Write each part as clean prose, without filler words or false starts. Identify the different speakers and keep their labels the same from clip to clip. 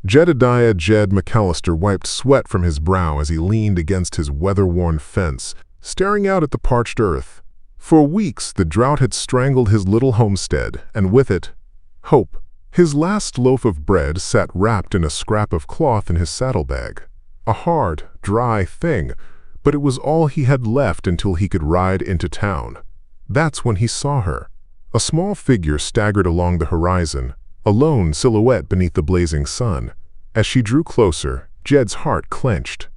Speaker 1: Jedediah Jed McAllister wiped sweat from his brow as he leaned against his weather-worn fence, staring out at the parched earth. For weeks, the drought had strangled his little homestead, and with it, hope. His last loaf of bread sat wrapped in a scrap of cloth in his saddlebag. A hard, dry thing, but it was all he had left until he could ride into town. That's when he saw her. A small figure staggered along the horizon, a lone silhouette beneath the blazing sun. As she drew closer, Jed's heart clenched.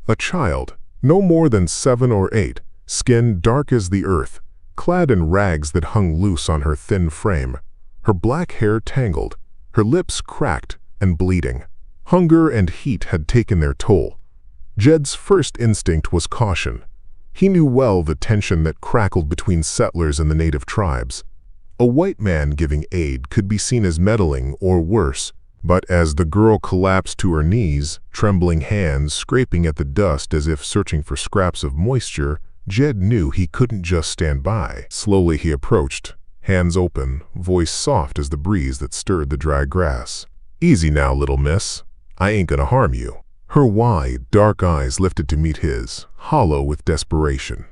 Speaker 1: A child, no more than 7 or 8, skin dark as the earth, clad in rags that hung loose on her thin frame, her black hair tangled, her lips cracked and bleeding. Hunger and heat had taken their toll. Jed's first instinct was caution. He knew well the tension that crackled between settlers and the native tribes. A white man giving aid could be seen as meddling or worse, but as the girl collapsed to her knees, trembling hands scraping at the dust as if searching for scraps of moisture, Jed knew he couldn't just stand by. Slowly he approached, hands open, voice soft as the breeze that stirred the dry grass. "Easy now, little miss. I ain't gonna harm you." Her wide, dark eyes lifted to meet his, hollow with desperation.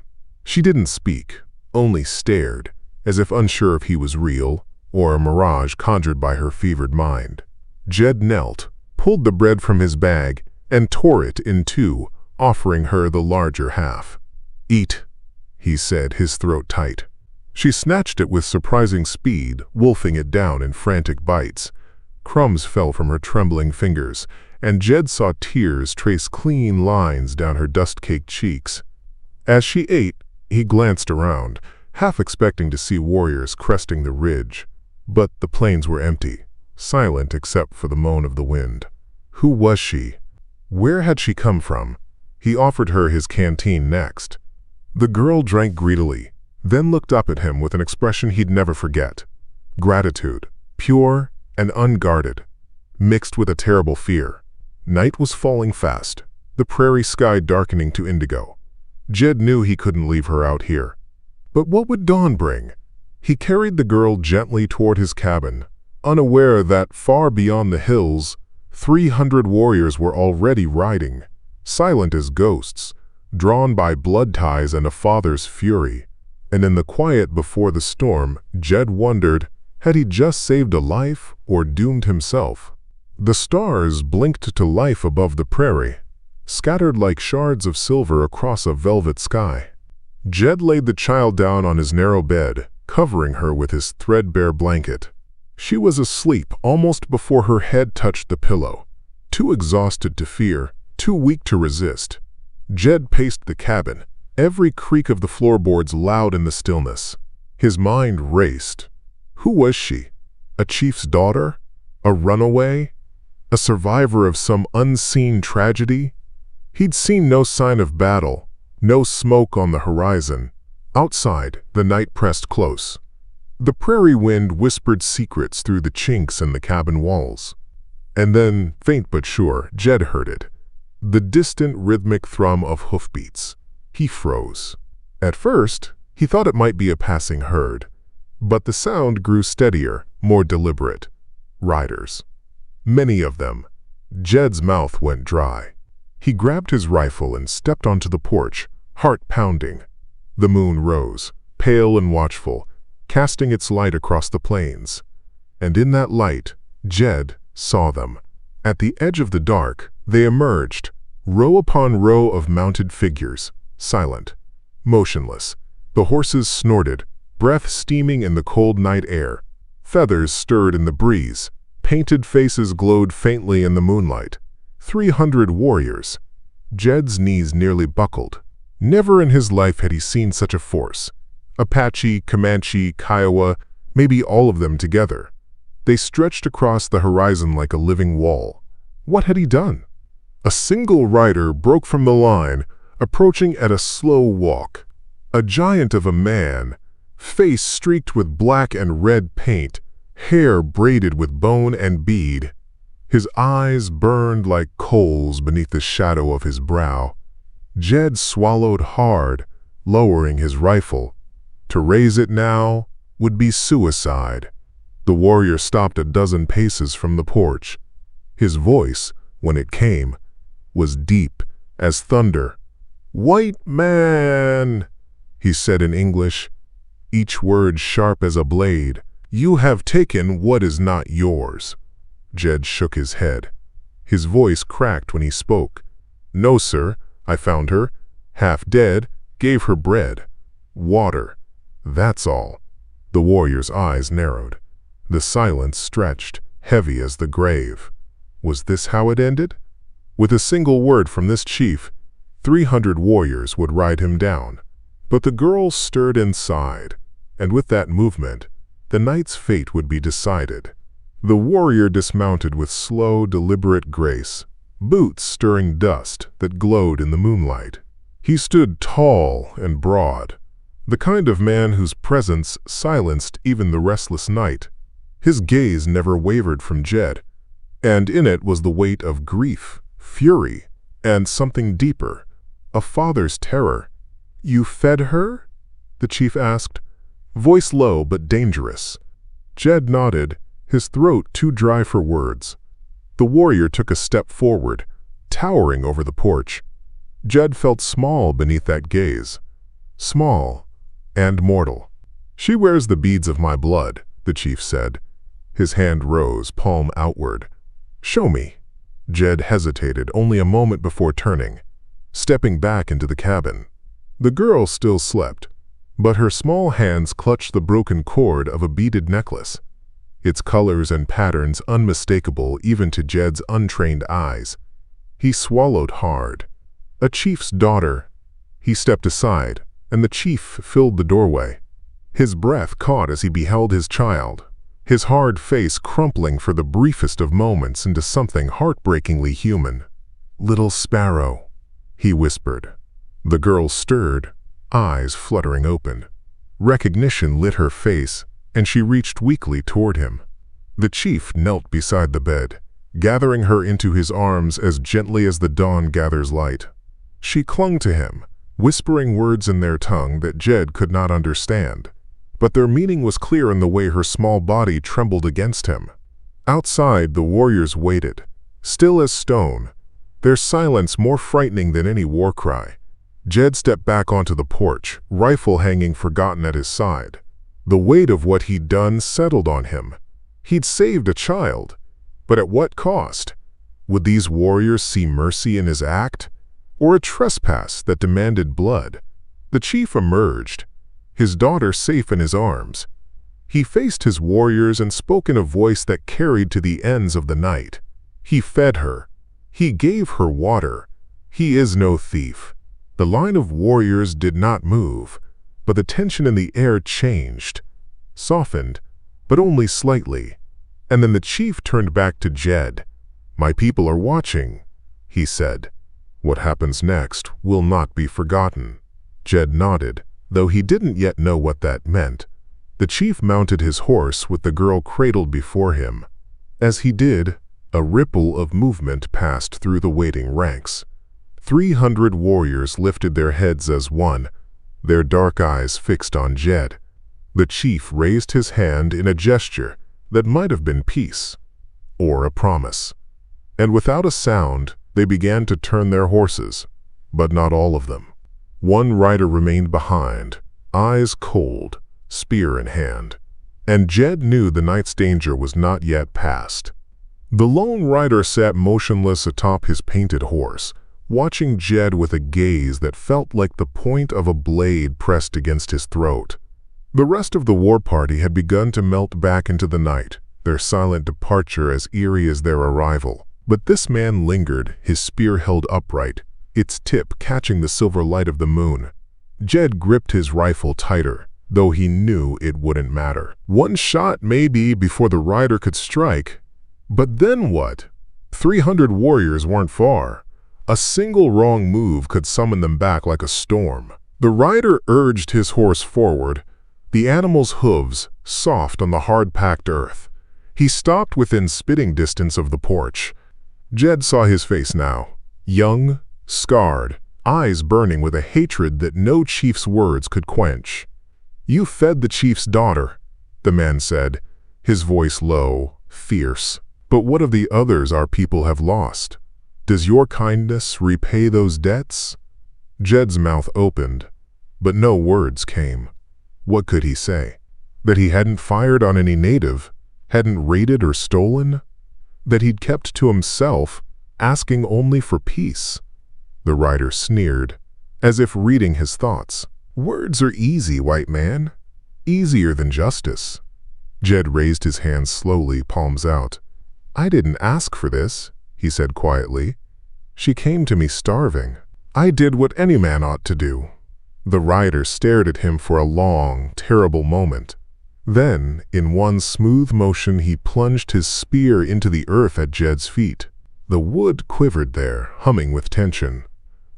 Speaker 1: She didn't speak, only stared, as if unsure if he was real or a mirage conjured by her fevered mind. Jed knelt, pulled the bread from his bag, and tore it in two, offering her the larger half. "Eat," he said, his throat tight. She snatched it with surprising speed, wolfing it down in frantic bites. Crumbs fell from her trembling fingers, and Jed saw tears trace clean lines down her dust-caked cheeks. As she ate, he glanced around, half expecting to see warriors cresting the ridge. But the plains were empty, silent except for the moan of the wind. Who was she? Where had she come from? He offered her his canteen next. The girl drank greedily, then looked up at him with an expression he'd never forget. Gratitude, pure and unguarded, mixed with a terrible fear. Night was falling fast, the prairie sky darkening to indigo. Jed knew he couldn't leave her out here. But what would dawn bring? He carried the girl gently toward his cabin, unaware that far beyond the hills, 300 warriors were already riding, silent as ghosts, drawn by blood ties and a father's fury. And in the quiet before the storm, Jed wondered, had he just saved a life or doomed himself? The stars blinked to life above the prairie, scattered like shards of silver across a velvet sky. Jed laid the child down on his narrow bed, covering her with his threadbare blanket. She was asleep almost before her head touched the pillow, too exhausted to fear, too weak to resist. Jed paced the cabin, every creak of the floorboards loud in the stillness. His mind raced. Who was she? A chief's daughter? A runaway? A survivor of some unseen tragedy? He'd seen no sign of battle, no smoke on the horizon. Outside, the night pressed close. The prairie wind whispered secrets through the chinks in the cabin walls. And then, faint but sure, Jed heard it. The distant rhythmic thrum of hoofbeats. He froze. At first, he thought it might be a passing herd. But the sound grew steadier, more deliberate. Riders. Many of them. Jed's mouth went dry. He grabbed his rifle and stepped onto the porch, heart pounding. The moon rose, pale and watchful, casting its light across the plains. And in that light, Jed saw them. At the edge of the dark, they emerged, row upon row of mounted figures, silent, motionless. The horses snorted, breath steaming in the cold night air. Feathers stirred in the breeze. Painted faces glowed faintly in the moonlight. 300 warriors. Jed's knees nearly buckled. Never in his life had he seen such a force. Apache, Comanche, Kiowa, maybe all of them together. They stretched across the horizon like a living wall. What had he done? A single rider broke from the line, approaching at a slow walk. A giant of a man, face streaked with black and red paint, hair braided with bone and bead. His eyes burned like coals beneath the shadow of his brow. Jed swallowed hard, lowering his rifle. To raise it now would be suicide. The warrior stopped a dozen paces from the porch. His voice, when it came, was deep as thunder. "White man," he said in English, each word sharp as a blade. "You have taken what is not yours." Jed shook his head. His voice cracked when he spoke. "No, sir, I found her, half dead, gave her bread, water. That's all." The warrior's eyes narrowed. The silence stretched, heavy as the grave. Was this how it ended? With a single word from this chief, 300 warriors would ride him down. But the girl stirred inside, and with that movement, the night's fate would be decided. The warrior dismounted with slow, deliberate grace, boots stirring dust that glowed in the moonlight. He stood tall and broad, the kind of man whose presence silenced even the restless night. His gaze never wavered from Jed, and in it was the weight of grief, fury, and something deeper, a father's terror. "You fed her?" the chief asked, voice low but dangerous. Jed nodded, his throat too dry for words. The warrior took a step forward, towering over the porch. Jed felt small beneath that gaze. Small and mortal. "She wears the beads of my blood," the chief said. His hand rose, palm outward. "Show me." Jed hesitated only a moment before turning, stepping back into the cabin. The girl still slept, but her small hands clutched the broken cord of a beaded necklace, its colors and patterns unmistakable even to Jed's untrained eyes. He swallowed hard. A chief's daughter. He stepped aside, and the chief filled the doorway. His breath caught as he beheld his child, his hard face crumpling for the briefest of moments into something heartbreakingly human. "Little sparrow," he whispered. The girl stirred, eyes fluttering open. Recognition lit her face, and she reached weakly toward him. The chief knelt beside the bed, gathering her into his arms as gently as the dawn gathers light. She clung to him, whispering words in their tongue that Jed could not understand, but their meaning was clear in the way her small body trembled against him. Outside, the warriors waited, still as stone, their silence more frightening than any war cry. Jed stepped back onto the porch, rifle hanging forgotten at his side. The weight of what he'd done settled on him. He'd saved a child, but at what cost? Would these warriors see mercy in his act, or a trespass that demanded blood? The chief emerged, his daughter safe in his arms. He faced his warriors and spoke in a voice that carried to the ends of the night. He fed her. He gave her water. He is no thief. The line of warriors did not move, but the tension in the air changed, softened, but only slightly. And then the chief turned back to Jed. "My people are watching," he said. "What happens next will not be forgotten." Jed nodded, though he didn't yet know what that meant. The chief mounted his horse with the girl cradled before him. As he did, a ripple of movement passed through the waiting ranks. 300 warriors lifted their heads as one, their dark eyes fixed on Jed. The chief raised his hand in a gesture that might have been peace, or a promise. And without a sound, they began to turn their horses, but not all of them. One rider remained behind, eyes cold, spear in hand. And Jed knew the night's danger was not yet past. The lone rider sat motionless atop his painted horse, watching Jed with a gaze that felt like the point of a blade pressed against his throat. The rest of the war party had begun to melt back into the night, their silent departure as eerie as their arrival. But this man lingered, his spear held upright, its tip catching the silver light of the moon. Jed gripped his rifle tighter, though he knew it wouldn't matter. One shot maybe before the rider could strike. But then what? 300 warriors weren't far. A single wrong move could summon them back like a storm. The rider urged his horse forward, the animal's hooves soft on the hard-packed earth. He stopped within spitting distance of the porch. Jed saw his face now, young, scarred, eyes burning with a hatred that no chief's words could quench. "You fed the chief's daughter," the man said, his voice low, fierce. But what of the others our people have lost? Does your kindness repay those debts? Jed's mouth opened, but no words came. What could he say? That he hadn't fired on any native, hadn't raided or stolen? That he'd kept to himself, asking only for peace? The rider sneered, as if reading his thoughts. Words are easy, white man. Easier than justice. Jed raised his hands slowly, palms out. I didn't ask for this, he said quietly. She came to me starving. I did what any man ought to do. The rider stared at him for a long, terrible moment. Then, in one smooth motion, he plunged his spear into the earth at Jed's feet. The wood quivered there, humming with tension.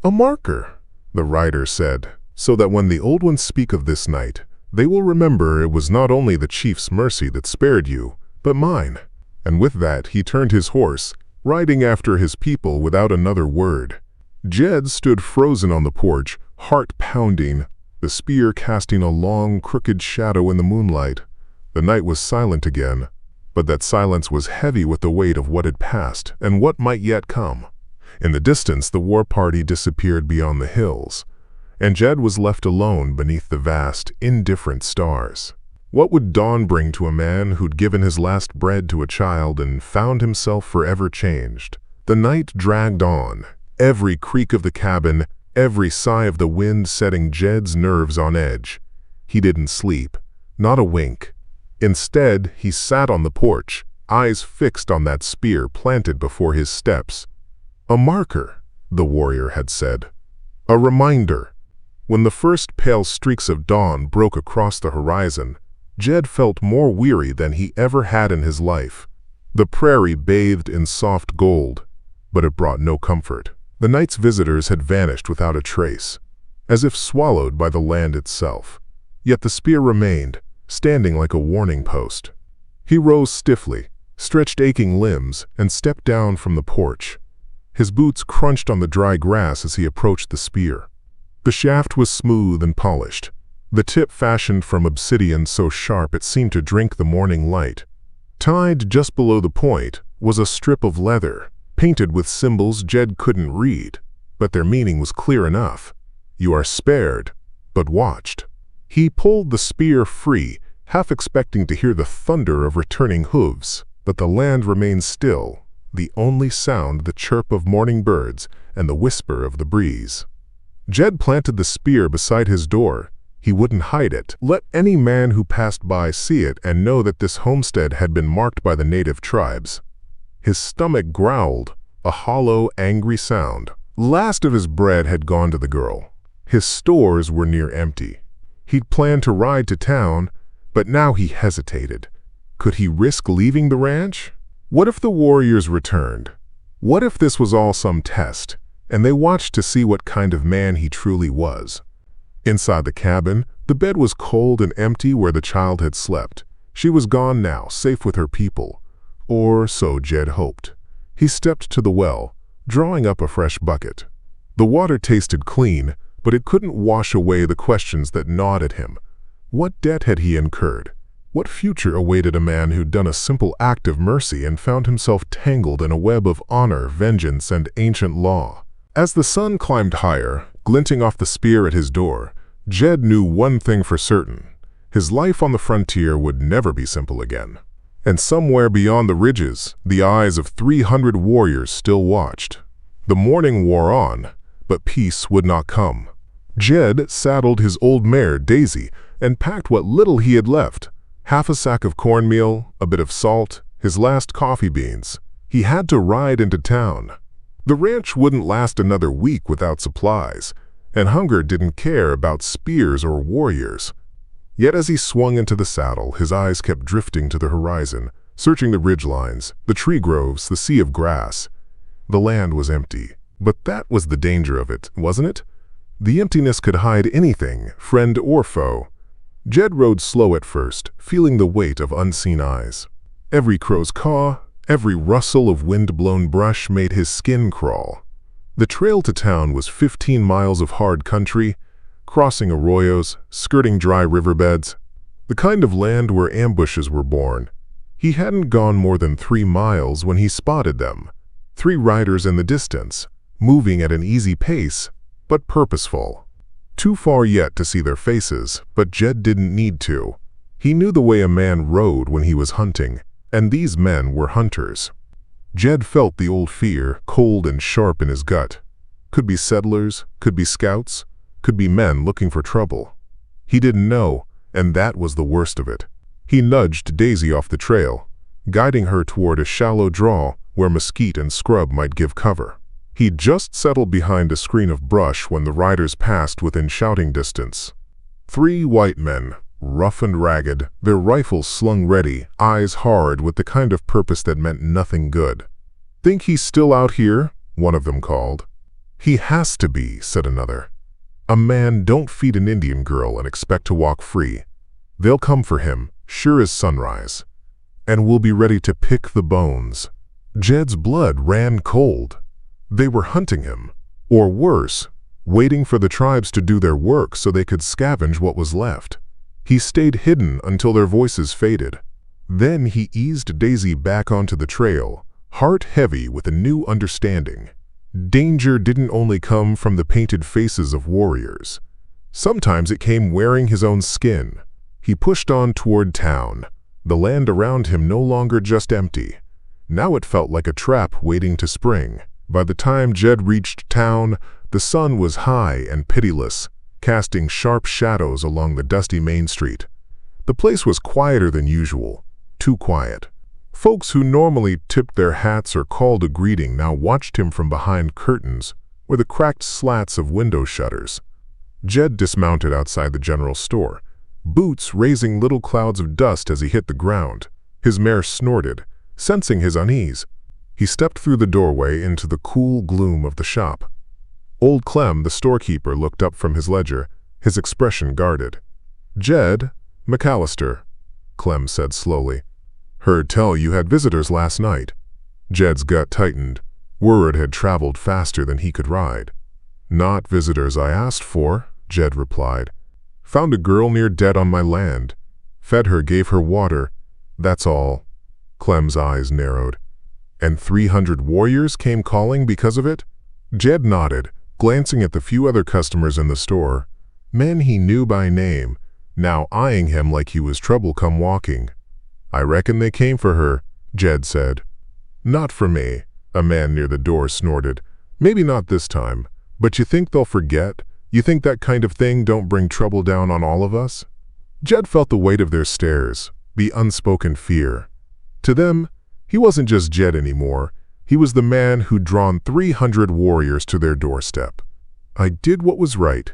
Speaker 1: A marker, the rider said, so that when the old ones speak of this night, they will remember it was not only the chief's mercy that spared you, but mine. And with that he turned his horse, riding after his people without another word. Jed stood frozen on the porch, heart pounding, the spear casting a long, crooked shadow in the moonlight. The night was silent again, but that silence was heavy with the weight of what had passed and what might yet come. In the distance, the war party disappeared beyond the hills, and Jed was left alone beneath the vast, indifferent stars. What would dawn bring to a man who'd given his last bread to a child and found himself forever changed? The night dragged on, every creak of the cabin, every sigh of the wind setting Jed's nerves on edge. He didn't sleep, not a wink. Instead, he sat on the porch, eyes fixed on that spear planted before his steps. A marker, the warrior had said. A reminder. When the first pale streaks of dawn broke across the horizon, Jed felt more weary than he ever had in his life. The prairie bathed in soft gold, but it brought no comfort. The night's visitors had vanished without a trace, as if swallowed by the land itself. Yet the spear remained, standing like a warning post. He rose stiffly, stretched aching limbs, and stepped down from the porch. His boots crunched on the dry grass as he approached the spear. The shaft was smooth and polished, the tip fashioned from obsidian so sharp it seemed to drink the morning light. Tied just below the point was a strip of leather, painted with symbols Jed couldn't read, but their meaning was clear enough. You are spared, but watched. He pulled the spear free, half expecting to hear the thunder of returning hooves, but the land remained still, the only sound the chirp of morning birds and the whisper of the breeze. Jed planted the spear beside his door. He wouldn't hide it. Let any man who passed by see it and know that this homestead had been marked by the native tribes. His stomach growled, a hollow, angry sound. Last of his bread had gone to the girl. His stores were near empty. He'd planned to ride to town, but now he hesitated. Could he risk leaving the ranch? What if the warriors returned? What if this was all some test, and they watched to see what kind of man he truly was? Inside the cabin, the bed was cold and empty where the child had slept. She was gone now, safe with her people. Or so Jed hoped. He stepped to the well, drawing up a fresh bucket. The water tasted clean, but it couldn't wash away the questions that gnawed at him. What debt had he incurred? What future awaited a man who'd done a simple act of mercy and found himself tangled in a web of honor, vengeance, and ancient law? As the sun climbed higher, glinting off the spear at his door, Jed knew one thing for certain. His life on the frontier would never be simple again. And somewhere beyond the ridges, the eyes of 300 warriors still watched. The morning wore on, but peace would not come. Jed saddled his old mare, Daisy, and packed what little he had left. Half a sack of cornmeal, a bit of salt, his last coffee beans. He had to ride into town. The ranch wouldn't last another week without supplies, and hunger didn't care about spears or warriors. Yet as he swung into the saddle, his eyes kept drifting to the horizon, searching the ridgelines, the tree groves, the sea of grass. The land was empty, but that was the danger of it, wasn't it? The emptiness could hide anything, friend or foe. Jed rode slow at first, feeling the weight of unseen eyes. Every crow's caw, every rustle of wind-blown brush made his skin crawl. The trail to town was 15 miles of hard country, crossing arroyos, skirting dry riverbeds, the kind of land where ambushes were born. He hadn't gone more than 3 miles when he spotted them. 3 riders in the distance, moving at an easy pace, but purposeful. Too far yet to see their faces, but Jed didn't need to. He knew the way a man rode when he was hunting, and these men were hunters. Jed felt the old fear, cold and sharp in his gut. Could be settlers, could be scouts, could be men looking for trouble. He didn't know, and that was the worst of it. He nudged Daisy off the trail, guiding her toward a shallow draw where mesquite and scrub might give cover. He'd just settled behind a screen of brush when the riders passed within shouting distance. 3 white men, rough and ragged, their rifles slung ready, eyes hard with the kind of purpose that meant nothing good. "Think he's still out here?" one of them called. "He has to be," said another. "A man don't feed an Indian girl and expect to walk free. They'll come for him, sure as sunrise. And we'll be ready to pick the bones." Jed's blood ran cold. They were hunting him, or worse, waiting for the tribes to do their work so they could scavenge what was left. He stayed hidden until their voices faded. Then he eased Daisy back onto the trail, heart heavy with a new understanding. Danger didn't only come from the painted faces of warriors. Sometimes it came wearing his own skin. He pushed on toward town, the land around him no longer just empty. Now it felt like a trap waiting to spring. By the time Jed reached town, the sun was high and pitiless, casting sharp shadows along the dusty main street. The place was quieter than usual, too quiet. Folks who normally tipped their hats or called a greeting now watched him from behind curtains or the cracked slats of window shutters. Jed dismounted outside the general store, boots raising little clouds of dust as he hit the ground. His mare snorted, sensing his unease. He stepped through the doorway into the cool gloom of the shop. Old Clem, the storekeeper, looked up from his ledger, his expression guarded. "Jed McAllister," Clem said slowly. "Heard tell you had visitors last night." Jed's gut tightened. Word had traveled faster than he could ride. "Not visitors I asked for," Jed replied. "Found a girl near dead on my land. Fed her, gave her water. That's all." Clem's eyes narrowed. "And 300 warriors came calling because of it?" Jed nodded, glancing at the few other customers in the store. Men he knew by name, now eyeing him like he was trouble come walking. "I reckon they came for her," Jed said. "Not for me," a man near the door snorted. "Maybe not this time, but you think they'll forget? You think that kind of thing don't bring trouble down on all of us?" Jed felt the weight of their stares, the unspoken fear. To them, he wasn't just Jed anymore. He was the man who'd drawn 300 warriors to their doorstep. "I did what was right,"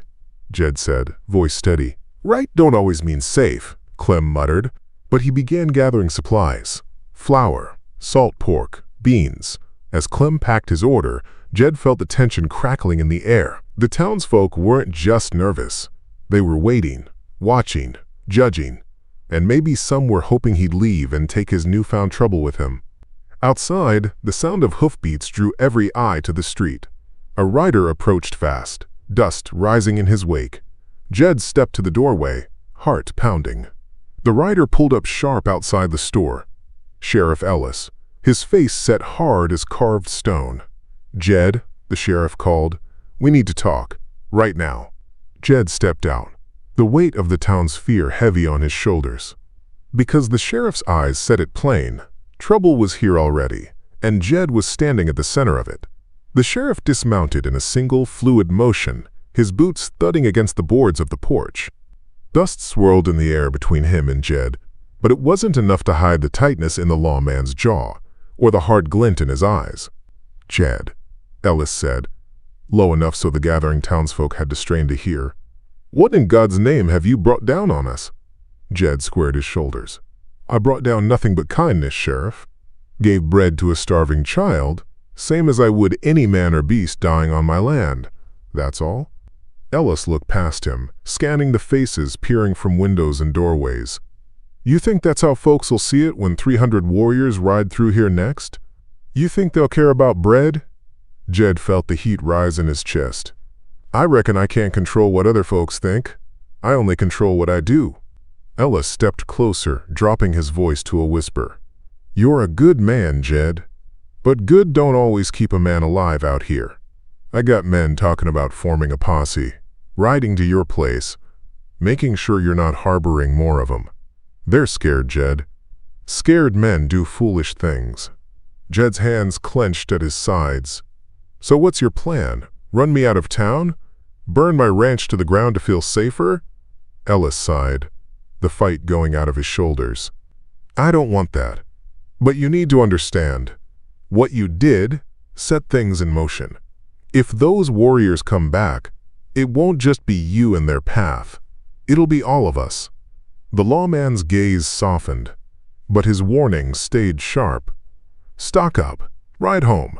Speaker 1: Jed said, voice steady. "Right don't always mean safe," Clem muttered, but he began gathering supplies. Flour, salt pork, beans. As Clem packed his order, Jed felt the tension crackling in the air. The townsfolk weren't just nervous. They were waiting, watching, judging, and maybe some were hoping he'd leave and take his newfound trouble with him. Outside, the sound of hoofbeats drew every eye to the street. A rider approached fast, dust rising in his wake. Jed stepped to the doorway, heart pounding. The rider pulled up sharp outside the store. Sheriff Ellis, his face set hard as carved stone. "Jed," the sheriff called, "we need to talk, right now." Jed stepped out, the weight of the town's fear heavy on his shoulders. Because the sheriff's eyes said it plain, trouble was here already, and Jed was standing at the center of it. The sheriff dismounted in a single fluid motion, his boots thudding against the boards of the porch. Dust swirled in the air between him and Jed, but it wasn't enough to hide the tightness in the lawman's jaw, or the hard glint in his eyes. "Jed," Ellis said, low enough so the gathering townsfolk had to strain to hear. "What in God's name have you brought down on us?" Jed squared his shoulders. "I brought down nothing but kindness, Sheriff. Gave bread to a starving child, same as I would any man or beast dying on my land. That's all." Ellis looked past him, scanning the faces peering from windows and doorways. "You think that's how folks will see it when 300 warriors ride through here next? You think they'll care about bread?" Jed felt the heat rise in his chest. "I reckon I can't control what other folks think. I only control what I do." Ellis stepped closer, dropping his voice to a whisper. "You're a good man, Jed. But good don't always keep a man alive out here. I got men talking about forming a posse, riding to your place, making sure you're not harboring more of them. They're scared, Jed. Scared men do foolish things." Jed's hands clenched at his sides. "So what's your plan? Run me out of town? Burn my ranch to the ground to feel safer?" Ellis sighed, the fight going out of his shoulders. "I don't want that. But you need to understand. What you did set things in motion. If those warriors come back, it won't just be you in their path. It'll be all of us." The lawman's gaze softened, but his warning stayed sharp. "Stock up, ride home,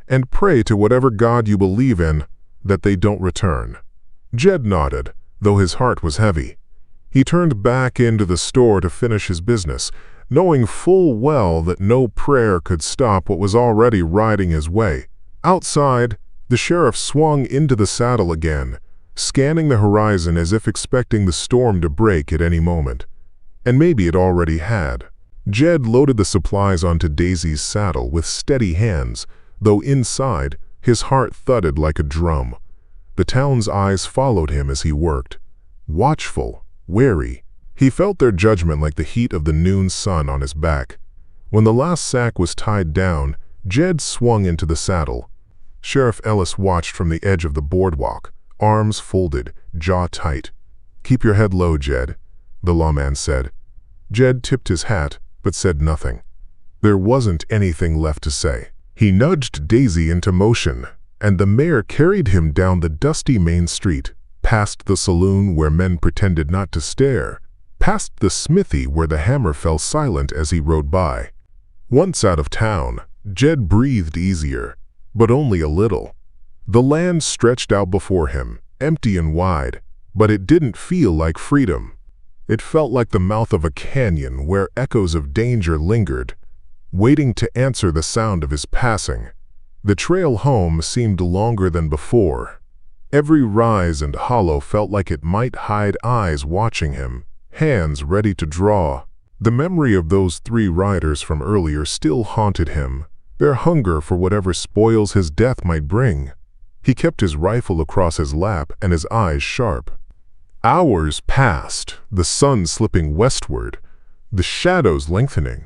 Speaker 1: and pray to whatever God you believe in that they don't return." Jed nodded, though his heart was heavy. He turned back into the store to finish his business, knowing full well that no prayer could stop what was already riding his way. Outside, the sheriff swung into the saddle again, scanning the horizon as if expecting the storm to break at any moment. And maybe it already had. Jed loaded the supplies onto Daisy's saddle with steady hands, though inside, his heart thudded like a drum. The town's eyes followed him as he worked. Watchful, wary, he felt their judgment like the heat of the noon sun on his back. When the last sack was tied down, Jed swung into the saddle. Sheriff Ellis watched from the edge of the boardwalk, arms folded, jaw tight. "Keep your head low, Jed," the lawman said. Jed tipped his hat, but said nothing. There wasn't anything left to say. He nudged Daisy into motion, and the mare carried him down the dusty main street, past the saloon where men pretended not to stare, past the smithy where the hammer fell silent as he rode by. Once out of town, Jed breathed easier, but only a little. The land stretched out before him, empty and wide, but it didn't feel like freedom. It felt like the mouth of a canyon where echoes of danger lingered, waiting to answer the sound of his passing. The trail home seemed longer than before. Every rise and hollow felt like it might hide eyes watching him, hands ready to draw. The memory of those 3 riders from earlier still haunted him, their hunger for whatever spoils his death might bring. He kept his rifle across his lap and his eyes sharp. Hours passed, the sun slipping westward, the shadows lengthening,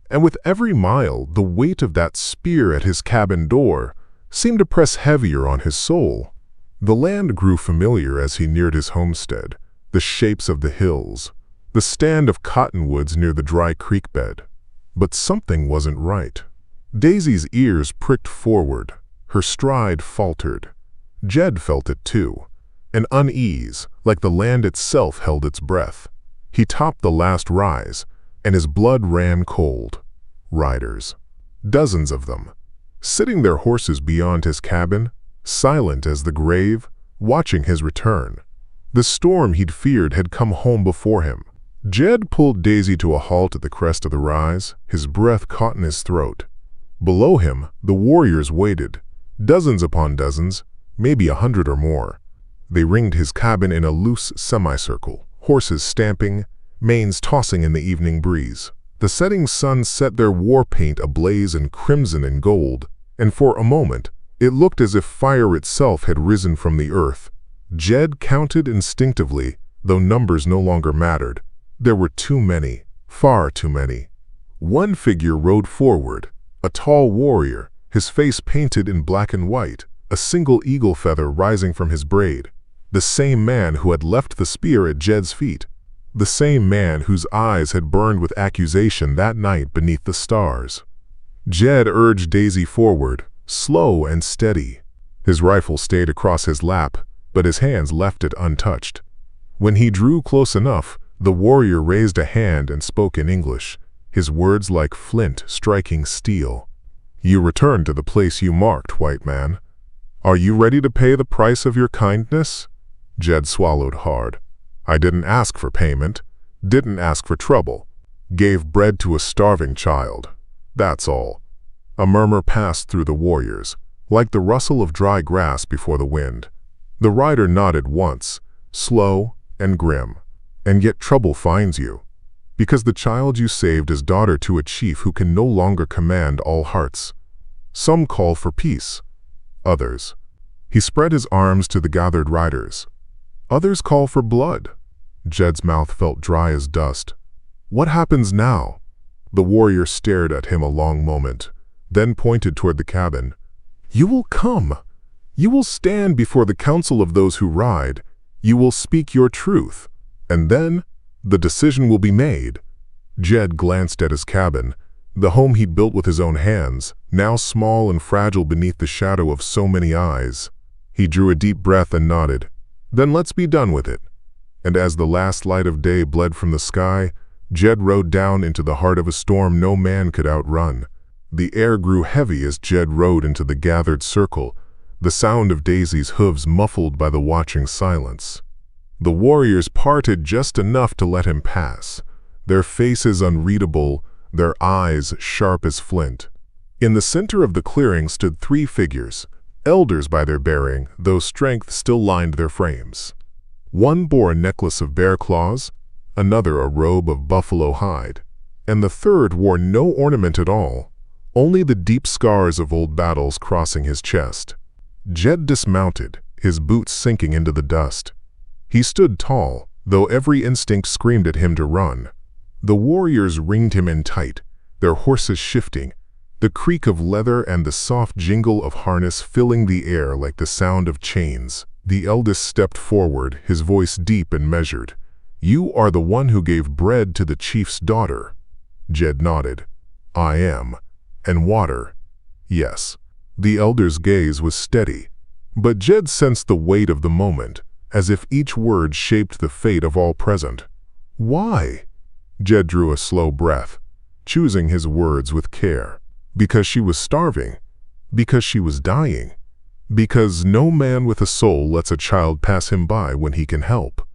Speaker 1: and with every mile, the weight of that spear at his cabin door seemed to press heavier on his soul. The land grew familiar as he neared his homestead, the shapes of the hills, the stand of cottonwoods near the dry creek bed. But something wasn't right. Daisy's ears pricked forward, her stride faltered. Jed felt it too, an unease, like the land itself held its breath. He topped the last rise, and his blood ran cold. Riders. Dozens of them. Sitting their horses beyond his cabin, silent as the grave, watching his return. The storm he'd feared had come home before him. Jed pulled Daisy to a halt at the crest of the rise, his breath caught in his throat. Below him, the warriors waited, dozens upon dozens, maybe 100 or more. They ringed his cabin in a loose semicircle, horses stamping, manes tossing in the evening breeze. The setting sun set their war paint ablaze in crimson and gold, and for a moment, it looked as if fire itself had risen from the earth. Jed counted instinctively, though numbers no longer mattered. There were too many, far too many. One figure rode forward, a tall warrior, his face painted in black and white, a single eagle feather rising from his braid. The same man who had left the spear at Jed's feet. The same man whose eyes had burned with accusation that night beneath the stars. Jed urged Daisy forward, slow and steady. His rifle stayed across his lap, but his hands left it untouched. When he drew close enough, the warrior raised a hand and spoke in English, his words like flint striking steel. "You return to the place you marked, white man. Are you ready to pay the price of your kindness?" Jed swallowed hard. "I didn't ask for payment, didn't ask for trouble. Gave bread to a starving child. That's all." A murmur passed through the warriors, like the rustle of dry grass before the wind. The rider nodded once, slow and grim. "And yet trouble finds you. Because the child you saved is daughter to a chief who can no longer command all hearts. Some call for peace. Others. He spread his arms to the gathered riders. Others call for blood. Jed's mouth felt dry as dust. What happens now? The warrior stared at him a long moment, then pointed toward the cabin. You will come. You will stand before the council of those who ride. You will speak your truth. And then, the decision will be made. Jed glanced at his cabin, the home he'd built with his own hands, now small and fragile beneath the shadow of so many eyes. He drew a deep breath and nodded. Then let's be done with it. And as the last light of day bled from the sky, Jed rode down into the heart of a storm no man could outrun. The air grew heavy as Jed rode into the gathered circle, the sound of Daisy's hooves muffled by the watching silence. The warriors parted just enough to let him pass, their faces unreadable, their eyes sharp as flint. In the center of the clearing stood 3 figures, elders by their bearing, though strength still lined their frames. One bore a necklace of bear claws, another a robe of buffalo hide, and the third wore no ornament at all, only the deep scars of old battles crossing his chest. Jed dismounted, his boots sinking into the dust. He stood tall, though every instinct screamed at him to run. The warriors ringed him in tight, their horses shifting, the creak of leather and the soft jingle of harness filling the air like the sound of chains. The eldest stepped forward, his voice deep and measured. You are the one who gave bread to the chief's daughter. Jed nodded. I am. And water. Yes. The elder's gaze was steady, but Jed sensed the weight of the moment, as if each word shaped the fate of all present. Why? Jed drew a slow breath, choosing his words with care. Because she was starving. Because she was dying. Because no man with a soul lets a child pass him by when he can help.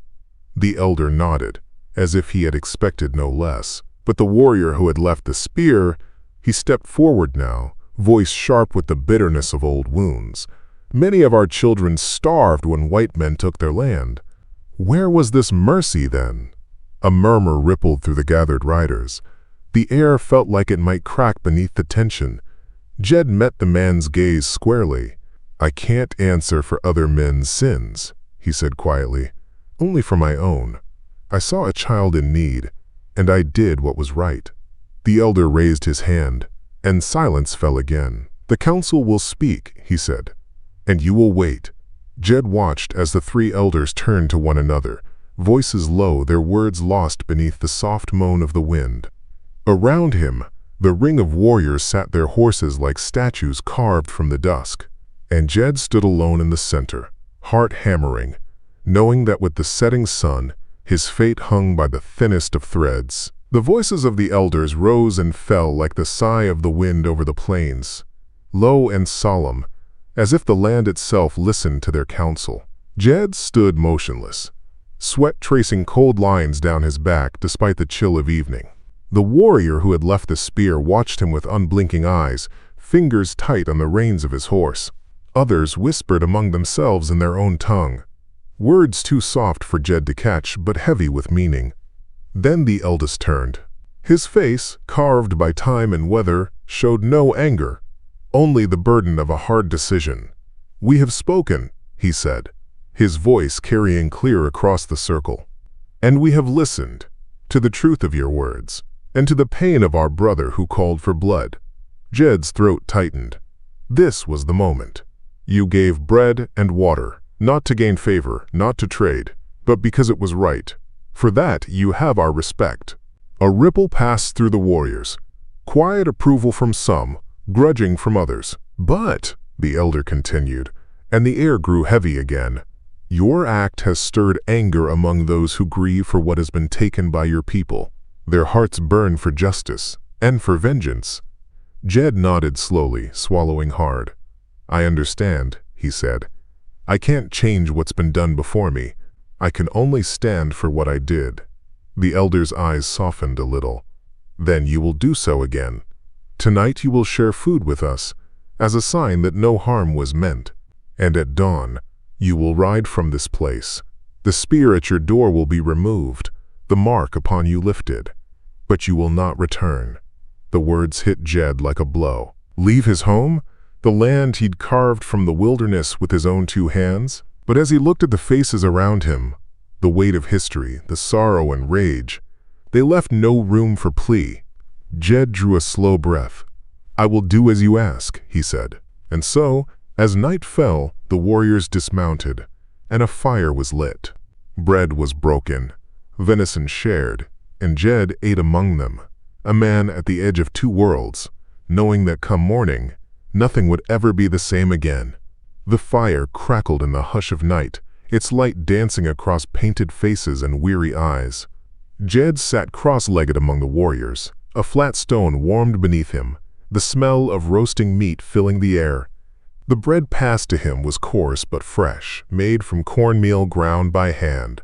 Speaker 1: The elder nodded, as if he had expected no less. But the warrior who had left the spear, he stepped forward now, voice sharp with the bitterness of old wounds. Many of our children starved when white men took their land. Where was this mercy then? A murmur rippled through the gathered riders. The air felt like it might crack beneath the tension. Jed met the man's gaze squarely. I can't answer for other men's sins, he said quietly. Only for my own. I saw a child in need, and I did what was right. The elder raised his hand, and silence fell again. The council will speak, he said, and you will wait. Jed watched as the 3 elders turned to one another, voices low, their words lost beneath the soft moan of the wind. Around him, the ring of warriors sat their horses like statues carved from the dusk, and Jed stood alone in the center, heart hammering, knowing that with the setting sun, his fate hung by the thinnest of threads. The voices of the elders rose and fell like the sigh of the wind over the plains, low and solemn, as if the land itself listened to their counsel. Jed stood motionless, sweat tracing cold lines down his back despite the chill of evening. The warrior who had left the spear watched him with unblinking eyes, fingers tight on the reins of his horse. Others whispered among themselves in their own tongue, words too soft for Jed to catch but heavy with meaning. Then the eldest turned. His face, carved by time and weather, showed no anger, only the burden of a hard decision. We have spoken, he said, his voice carrying clear across the circle. And we have listened to the truth of your words, and to the pain of our brother who called for blood. Jed's throat tightened. This was the moment. You gave bread and water, not to gain favor, not to trade, but because it was right. For that you have our respect. A ripple passed through the warriors, quiet approval from some, grudging from others. But, the elder continued, and the air grew heavy again, your act has stirred anger among those who grieve for what has been taken by your people. Their hearts burn for justice and for vengeance. Jed nodded slowly, swallowing hard. I understand, he said. I can't change what's been done before me. I can only stand for what I did. The elder's eyes softened a little. Then you will do so again. Tonight you will share food with us, as a sign that no harm was meant. And at dawn, you will ride from this place. The spear at your door will be removed, the mark upon you lifted. but you will not return." The words hit Jed like a blow. Leave his home? The land he'd carved from the wilderness with his own two hands? But as he looked at the faces around him, the weight of history, the sorrow and rage, they left no room for plea. Jed drew a slow breath. "I will do as you ask," he said. And so, as night fell, the warriors dismounted, and a fire was lit. Bread was broken, venison shared, and Jed ate among them, a man at the edge of two worlds, knowing that come morning, nothing would ever be the same again. The fire crackled in the hush of night, its light dancing across painted faces and weary eyes. Jed sat cross-legged among the warriors, a flat stone warmed beneath him, the smell of roasting meat filling the air. The bread passed to him was coarse but fresh, made from cornmeal ground by hand.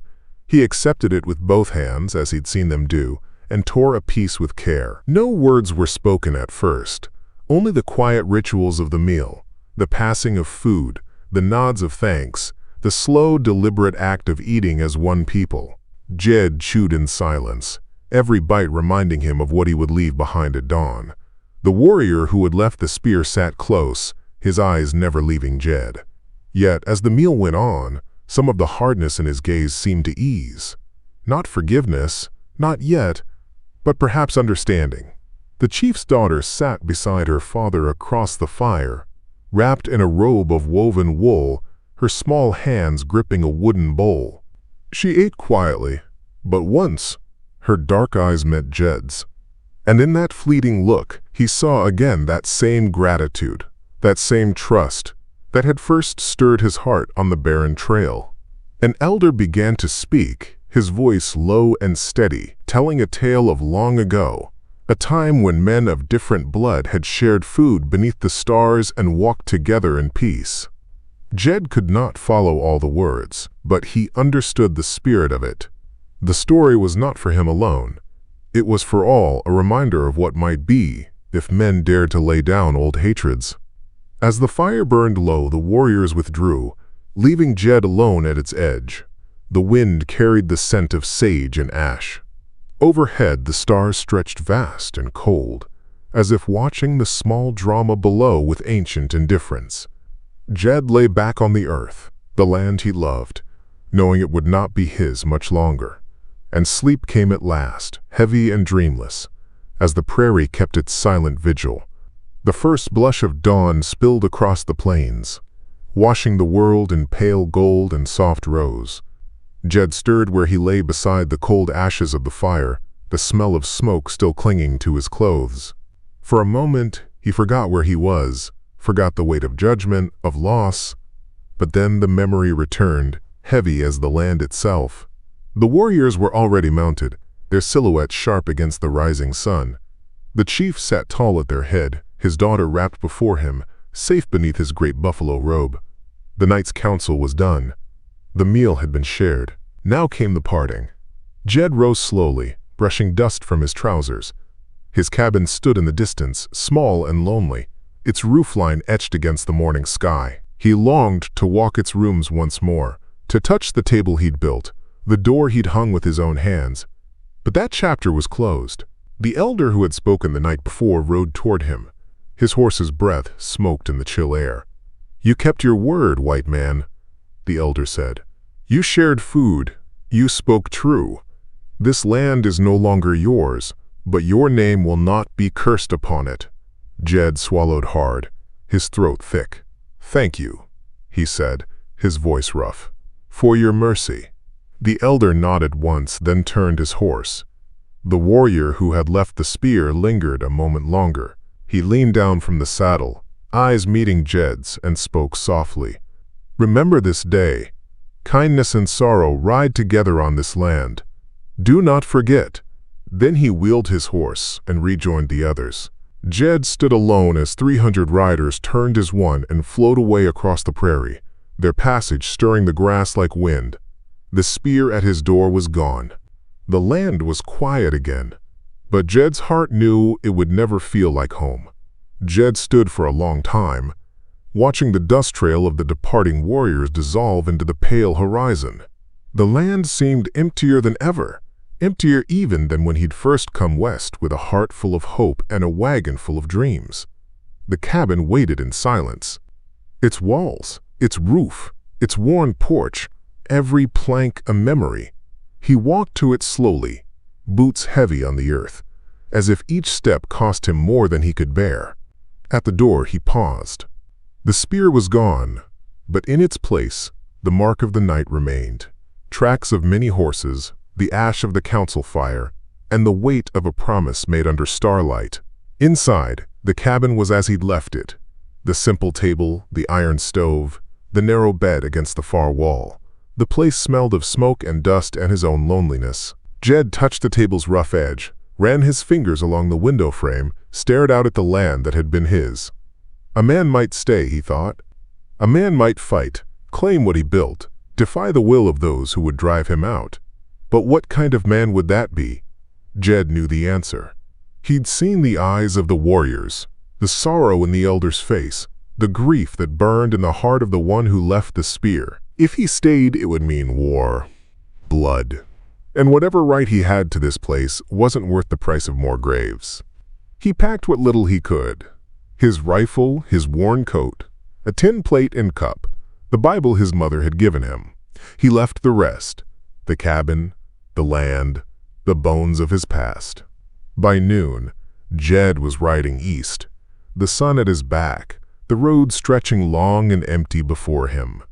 Speaker 1: He accepted it with both hands, as he'd seen them do, and tore a piece with care. No words were spoken at first, only the quiet rituals of the meal, the passing of food, the nods of thanks, the slow, deliberate act of eating as one people. Jed chewed in silence, every bite reminding him of what he would leave behind at dawn. The warrior who had left the spear sat close, his eyes never leaving Jed. Yet, as the meal went on, some of the hardness in his gaze seemed to ease. Not forgiveness, not yet, but perhaps understanding. The chief's daughter sat beside her father across the fire, wrapped in a robe of woven wool, her small hands gripping a wooden bowl. She ate quietly, but once, her dark eyes met Jed's. And in that fleeting look, he saw again that same gratitude, that same trust, that had first stirred his heart on the barren trail. An elder began to speak, his voice low and steady, telling a tale of long ago, a time when men of different blood had shared food beneath the stars and walked together in peace. Jed could not follow all the words, but he understood the spirit of it. The story was not for him alone. It was for all, a reminder of what might be if men dared to lay down old hatreds. As the fire burned low, the warriors withdrew, leaving Jed alone at its edge. The wind carried the scent of sage and ash. Overhead, the stars stretched vast and cold, as if watching the small drama below with ancient indifference. Jed lay back on the earth, the land he loved, knowing it would not be his much longer. And sleep came at last, heavy and dreamless, as the prairie kept its silent vigil. The first blush of dawn spilled across the plains, washing the world in pale gold and soft rose. Jed stirred where he lay beside the cold ashes of the fire, the smell of smoke still clinging to his clothes. For a moment, he forgot where he was, forgot the weight of judgment, of loss. But then the memory returned, heavy as the land itself. The warriors were already mounted, their silhouettes sharp against the rising sun. The chief sat tall at their head, his daughter wrapped before him, safe beneath his great buffalo robe. The night's council was done. The meal had been shared. Now came the parting. Jed rose slowly, brushing dust from his trousers. His cabin stood in the distance, small and lonely, its roofline etched against the morning sky. He longed to walk its rooms once more, to touch the table he'd built, the door he'd hung with his own hands. But that chapter was closed. The elder who had spoken the night before rode toward him. His horse's breath smoked in the chill air. "You kept your word, white man," the elder said. "You shared food. You spoke true. This land is no longer yours, but your name will not be cursed upon it." Jed swallowed hard, his throat thick. "Thank you," he said, his voice rough, "for your mercy." The elder nodded once, then turned his horse. The warrior who had left the spear lingered a moment longer. He leaned down from the saddle, eyes meeting Jed's, and spoke softly. "Remember this day. Kindness and sorrow ride together on this land. Do not forget." Then he wheeled his horse and rejoined the others. Jed stood alone as 300 riders turned as one and flowed away across the prairie, their passage stirring the grass like wind. The spear at his door was gone. The land was quiet again, but Jed's heart knew it would never feel like home. Jed stood for a long time, watching the dust trail of the departing warriors dissolve into the pale horizon. The land seemed emptier than ever, emptier even than when he'd first come west with a heart full of hope and a wagon full of dreams. The cabin waited in silence. Its walls, its roof, its worn porch, every plank a memory. He walked to it slowly, boots heavy on the earth, as if each step cost him more than he could bear. At the door he paused. The spear was gone, but in its place, the mark of the night remained. Tracks of many horses, the ash of the council fire, and the weight of a promise made under starlight. Inside, the cabin was as he'd left it. The simple table, the iron stove, the narrow bed against the far wall. The place smelled of smoke and dust and his own loneliness. Jed touched the table's rough edge, ran his fingers along the window frame, stared out at the land that had been his. A man might stay, he thought. A man might fight, claim what he built, defy the will of those who would drive him out. But what kind of man would that be? Jed knew the answer. He'd seen the eyes of the warriors, the sorrow in the elder's face, the grief that burned in the heart of the one who left the spear. If he stayed, it would mean war, blood. And whatever right he had to this place wasn't worth the price of more graves. He packed what little he could. His rifle, his worn coat, a tin plate and cup, the Bible his mother had given him. He left the rest, the cabin, the land, the bones of his past. By noon, Jed was riding east, the sun at his back, the road stretching long and empty before him.